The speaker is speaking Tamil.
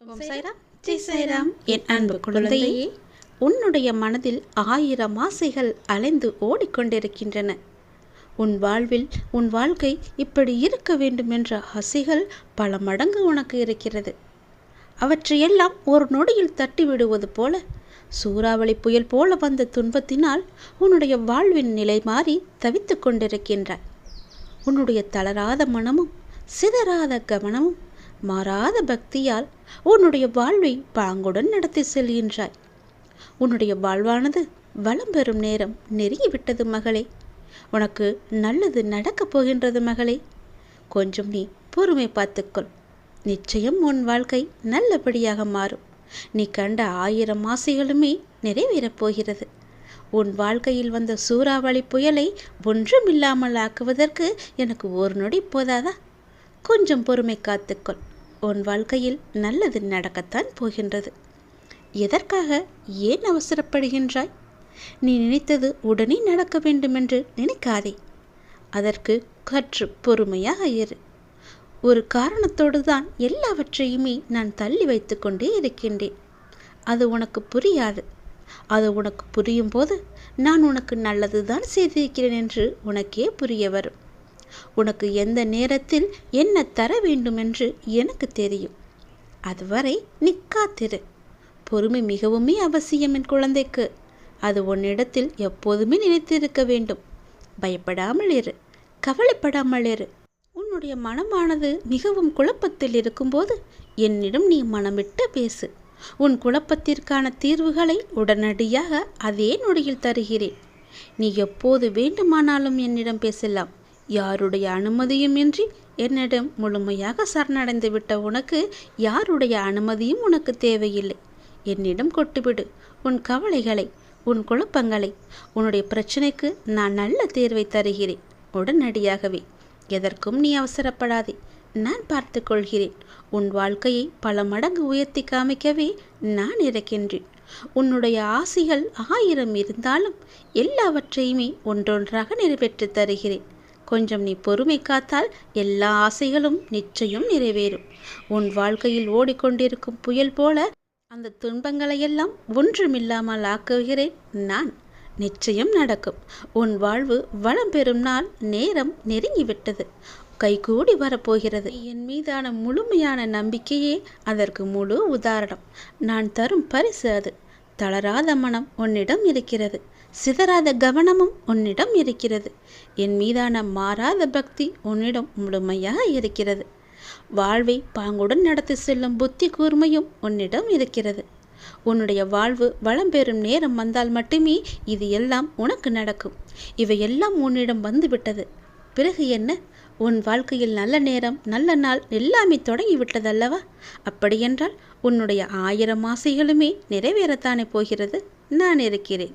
ஓம் சாய்ராம், ஜெய் சாய்ராம். என் அன்பு குழந்தையே, உன்னுடைய மனதில் 1000 ஆசைகள் அலைந்து ஓடிக்கொண்டிருக்கின்றன. உன் வாழ்வில் உன் வாழ்க்கை இப்படி இருக்க வேண்டும் என்ற ஆசைகள் பல மடங்கு உனக்கு இருக்கிறது. அவற்றையெல்லாம் ஒரு நொடியில் தட்டி விடுவது போல சூறாவளி புயல் போல வந்த துன்பத்தினால் உன்னுடைய வாழ்வின் நிலை மாறி தவித்து கொண்டிருக்கின்றாய். உன்னுடைய தளராத மனமும் சிதறாத கவனமும் மாறாத பக்தியால் உன்னுடைய வாழ்வை பாங்குடன் நடத்தி செல்கின்றாய். உன்னுடைய வாழ்வானது வளம் பெறும் நேரம் நெருங்கிவிட்டது மகளே. உனக்கு நல்லது நடக்கப் போகின்றது மகளே. கொஞ்சம் நீ பொறுமை பார்த்துக்கொள். நிச்சயம் உன் வாழ்க்கை நல்லபடியாக மாறும். நீ கண்ட 1000 ஆசைகளுமே நிறைவேறப் போகிறது. உன் வாழ்க்கையில் வந்த சூறாவளி புயலை ஒன்றுமில்லாமல் ஆக்குவதற்கு எனக்கு ஒரு நொடி போதாதா? கொஞ்சம் பொறுமை காத்துக்கொள். உன் வாழ்க்கையில் நல்லது நடக்கத்தான் போகின்றது. எதற்காக ஏன் அவசரப்படுகின்றாய்? நீ நினைத்தது உடனே நடக்க வேண்டுமென்று நினைக்காதே. அதற்கு கற்று பொறுமையாக இரு. ஒரு காரணத்தோடு தான் எல்லாவற்றையுமே நான் தள்ளி வைத்து கொண்டே இருக்கின்றேன். அது உனக்கு புரியாது. அது உனக்கு புரியும் போது நான் உனக்கு நல்லது தான் செய்திருக்கிறேன் என்று உனக்கே புரிய வரும். உனக்கு எந்த நேரத்தில் என்ன தர வேண்டும் என்று எனக்கு தெரியும். அதுவரை நீ காத்திரு. பொறுமை மிகவுமே அவசியம் என் குழந்தைக்கு. அது உன்னிடத்தில் எப்போதுமே நினைத்திருக்க வேண்டும். பயப்படாமல் இரு, கவலைப்படாமல் இரு. உன்னுடைய மனமானது மிகவும் குழப்பத்தில் இருக்கும்போது என்னிடம் நீ மனமிட்டு பேசு. உன் குழப்பத்திற்கான தீர்வுகளை உடனடியாக அதே நொடியில் தருகிறேன். நீ எப்போது வேண்டுமானாலும் என்னிடம் பேசலாம். யாருடைய அனுமதியும் இன்றி என்னிடம் முழுமையாக சரணடைந்து விட்ட உனக்கு யாருடைய அனுமதியும் உனக்கு தேவையில்லை. என்னிடம் கொட்டுவிடு உன் கவலைகளை, உன் குழப்பங்களை. உன்னுடைய பிரச்சனைக்கு நான் நல்ல தீர்வை தருகிறேன் உடனடியாகவே. எதற்கும் நீ அவசரப்படாதே. நான் பார்த்து கொள்கிறேன். உன் வாழ்க்கையை பல மடங்கு உயர்த்தி காமிக்கவே நான் இருக்கின்றேன். உன்னுடைய ஆசைகள் 1000 இருந்தாலும் எல்லாவற்றையுமே ஒன்றொன்றாக நிறைவேற்றி தருகிறேன். கொஞ்சம் நீ பொறுமை காத்தால் எல்லா ஆசைகளும் நிச்சயம் நிறைவேறும். உன் வாழ்க்கையில் ஓடிக்கொண்டிருக்கும் புயல் போல அந்த துன்பங்களையெல்லாம் ஒன்றுமில்லாமல் ஆக்குகிறேன் நான். நிச்சயம் நடக்கும். உன் வாழ்வு வளம் பெறும் நாள் நேரம் நெருங்கிவிட்டது. கைகூடி வரப்போகிறது. என் மீதான முழுமையான நம்பிக்கையே அதற்கு முழு உதாரணம். நான் தரும் பரிசு அது. தளராத மனம் உன்னிடம் இருக்கிறது. சிதறாத கவனமும் உன்னிடம் இருக்கிறது. என் மீதான மாறாத பக்தி உன்னிடம் முழுமையாக இருக்கிறது. வாழ்வை பாங்குடன் நடத்தி செல்லும் புத்தி கூர்மையும் உன்னிடம் இருக்கிறது. உன்னுடைய வாழ்வு வளம் பெறும் நேரம் வந்தால் மட்டுமே இது எல்லாம் உனக்கு நடக்கும். இவையெல்லாம் உன்னிடம் வந்துவிட்டது. பிறகு என்ன? உன் வாழ்க்கையில் நல்ல நேரம் நல்ல நாள் எல்லாமே தொடங்கிவிட்டதல்லவா? அப்படியென்றால் உன்னுடைய 1000 ஆசைகளுமே நிறைவேறத்தானே போகிறது. நான் இருக்கிறேன்.